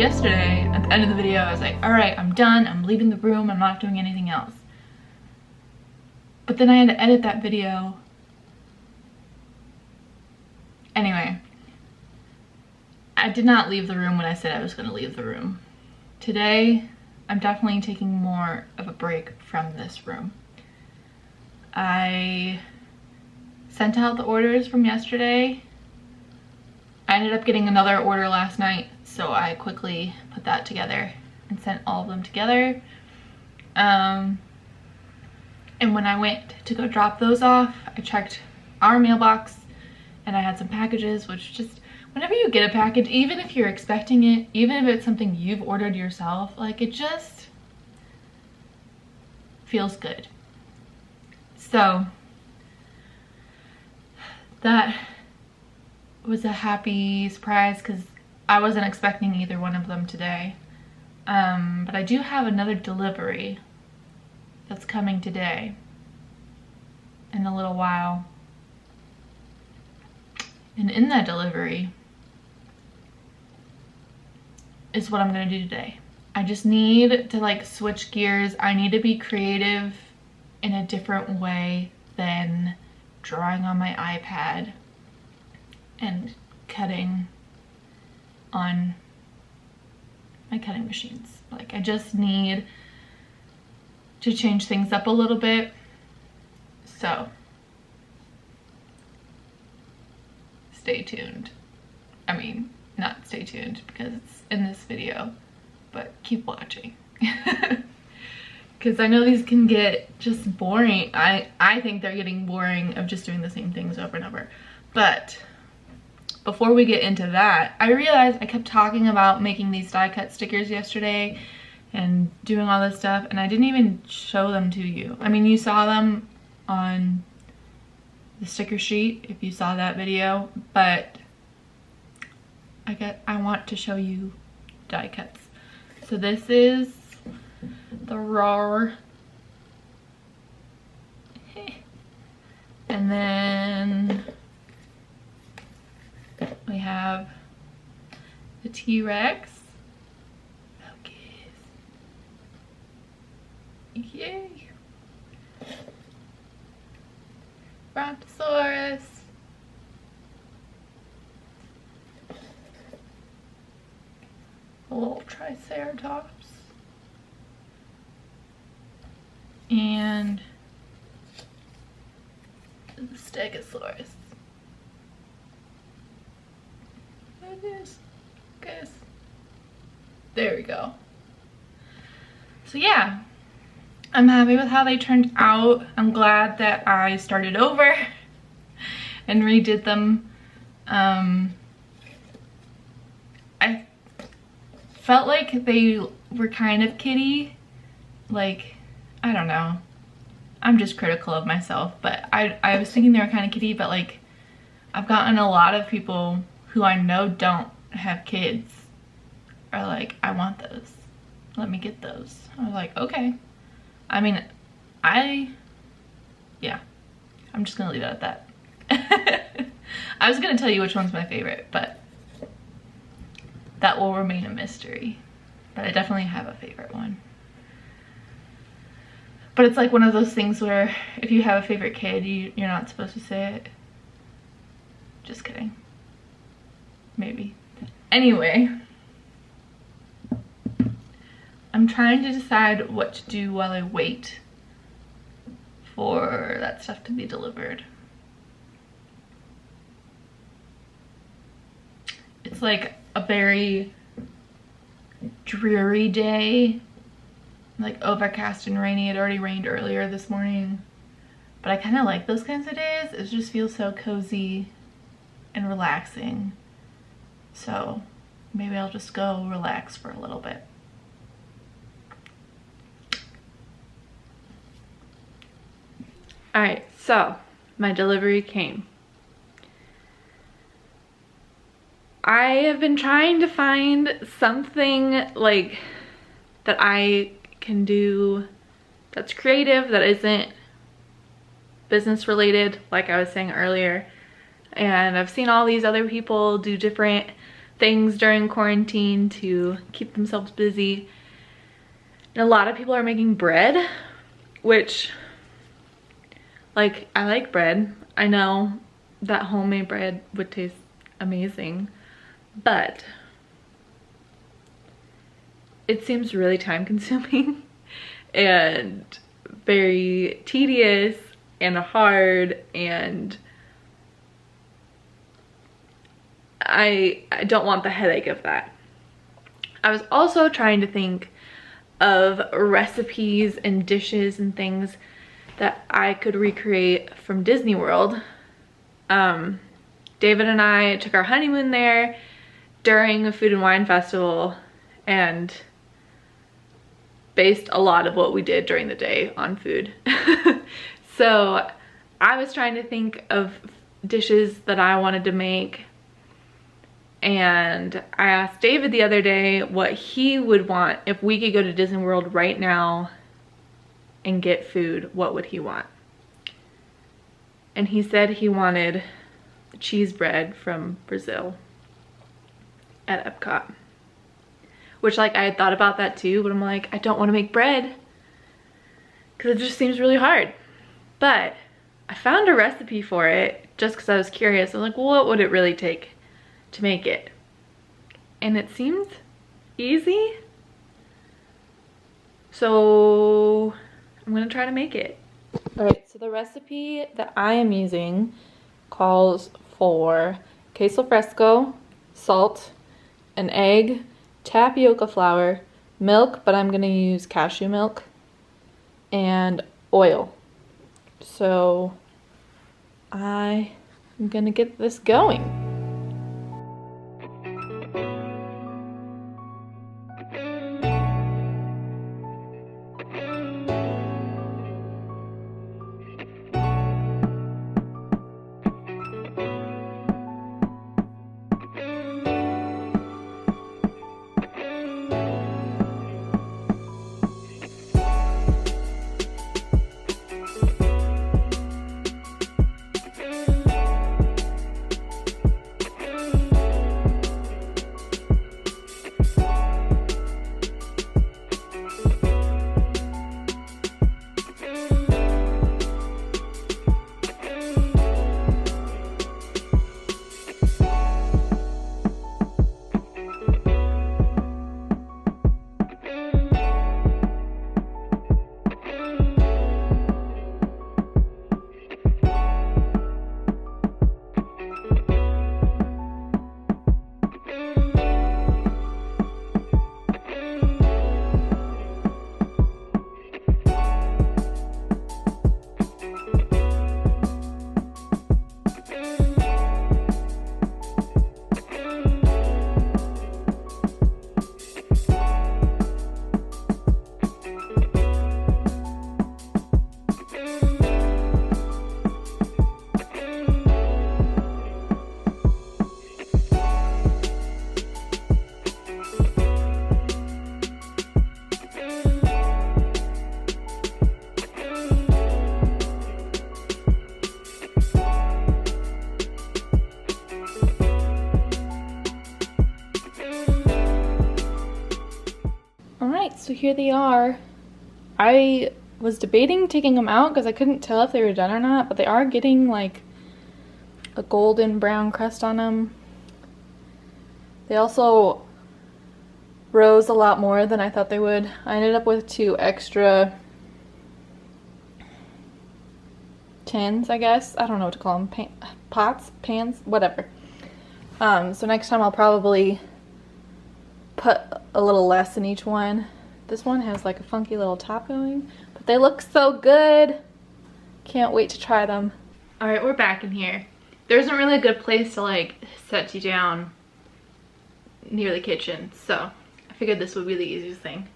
yesterday at the end of the video, I was like, all right, I'm done. I'm leaving the room. I'm not doing anything else. But then I had to edit that video. Anyway, I did not leave the room when I said I was going to leave the room. Today, I'm definitely taking more of a break from this room. I sent out the orders from yesterday. I ended up getting another order last night, so I quickly put that together and sent all of them together. And when I went to go drop those off, I checked our mailbox and I had some packages, which just, whenever you get a package, even if you're expecting it, even if it's something you've ordered yourself, like, it just feels good. So that was a happy surprise because I wasn't expecting either one of them today. But I do have another delivery that's coming today in a little while. And in that delivery is what I'm gonna do today. I just need to like switch gears. I need to be creative in a different way than drawing on my iPad and cutting on my cutting machines. Like, I just need to change things up a little bit. So stay tuned. I mean, not stay tuned because it's in this video, but keep watching. Because I know these can get just boring. I think they're getting boring of just doing the same things over and over. But before we get into that, I realized I kept talking about making these die cut stickers yesterday and doing all this stuff, and I didn't even show them to you. I mean, you saw them on the sticker sheet if you saw that video, but I want to show you die cuts. So this is the raw, and then we have the T-Rex. Focus. Yay. Brontosaurus. A little Triceratops. And the Stegosaurus. There it is, guys. There we go. So yeah, I'm happy with how they turned out. I'm glad that I started over and redid them. I felt like they were kind of kiddie. Like, I don't know. I'm just critical of myself, but I was thinking they were kind of kiddie, but like, I've gotten a lot of people who I know don't have kids are like, I want those. Let me get those. I was like, okay. I mean, yeah, I'm just gonna leave it at that. I was gonna tell you which one's my favorite, but that will remain a mystery. But I definitely have a favorite one. But it's like one of those things where if you have a favorite kid, you're not supposed to say it. Just kidding. Maybe. Anyway, I'm trying to decide what to do while I wait for that stuff to be delivered. It's like a very dreary day, like overcast and rainy. It already rained earlier this morning, but I kind of like those kinds of days. It just feels so cozy and relaxing. So maybe I'll just go relax for a little bit. All right, so my delivery came. I have been trying to find something like that I can do that's creative, that isn't business related, like I was saying earlier. And I've seen all these other people do different things during quarantine to keep themselves busy. And a lot of people are making bread, which, like, I like bread. I know that homemade bread would taste amazing, but it seems really time consuming and very tedious and hard, and I don't want the headache of that. I was also trying to think of recipes and dishes and things that I could recreate from Disney World. David and I took our honeymoon there during a food and wine festival and based a lot of what we did during the day on food. So I was trying to think of dishes that I wanted to make, and I asked David the other day what he would want if we could go to Disney World right now and get food. What would he want? And he said he wanted cheese bread from Brazil at Epcot. Which, like, I had thought about that too, but I'm like, I don't want to make bread because it just seems really hard. But I found a recipe for it just because I was curious. I was like, well, what would it really take to make it? And it seemed easy. So I'm gonna try to make it. All right, so the recipe that I am using calls for queso fresco, salt, an egg, tapioca flour, milk, but I'm gonna use cashew milk, and oil. So I am gonna get this going. So here they are. I was debating taking them out because I couldn't tell if they were done or not, but they are getting like a golden brown crust on them. They also rose a lot more than I thought they would. I ended up with 2 extra tins, I guess. I don't know what to call them. Pots, pans, whatever. So next time I'll probably put a little less in each one. This one has like a funky little top going, but they look so good. Can't wait to try them. All right, we're back in here. There isn't really a good place to like set you down near the kitchen, so I figured this would be the easiest thing.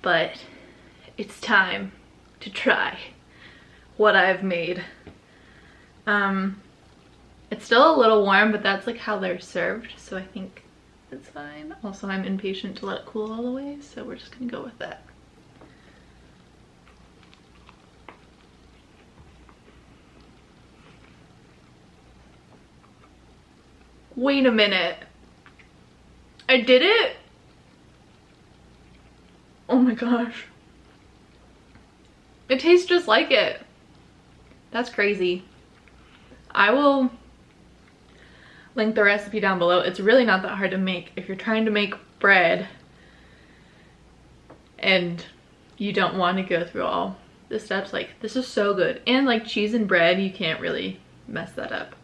But it's time to try what I've made. It's still a little warm, but that's like how they're served, so I think it's fine. Also, I'm impatient to let it cool all the way, so we're just gonna go with that. Wait a minute. I did it. Oh my gosh. It tastes just like it. That's crazy. I will link the recipe down below. It's really not that hard to make if you're trying to make bread and you don't want to go through all the steps. Like, this is so good. And like cheese and bread, you can't really mess that up.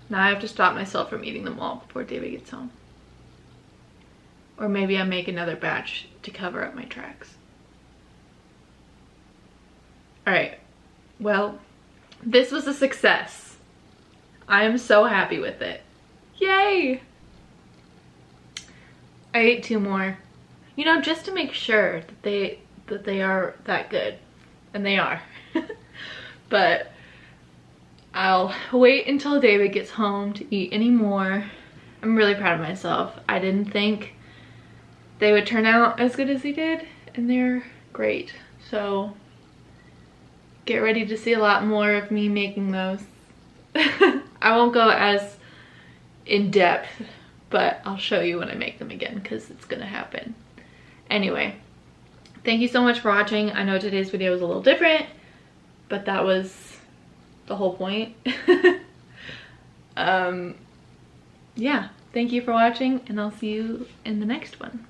Now I have to stop myself from eating them all before David gets home. Or maybe I make another batch to cover up my tracks. Alright, well, this was a success. I am so happy with it. Yay! I ate 2 more. You know, just to make sure that they are that good. And they are. But I'll wait until David gets home to eat any more. I'm really proud of myself. I didn't think they would turn out as good as they did, and they're great. So get ready to see a lot more of me making those. I won't go as in depth, but I'll show you when I make them again because it's gonna happen. Anyway, thank you so much for watching. I know today's video was a little different, but that was the whole point. Yeah, thank you for watching, and I'll see you in the next one.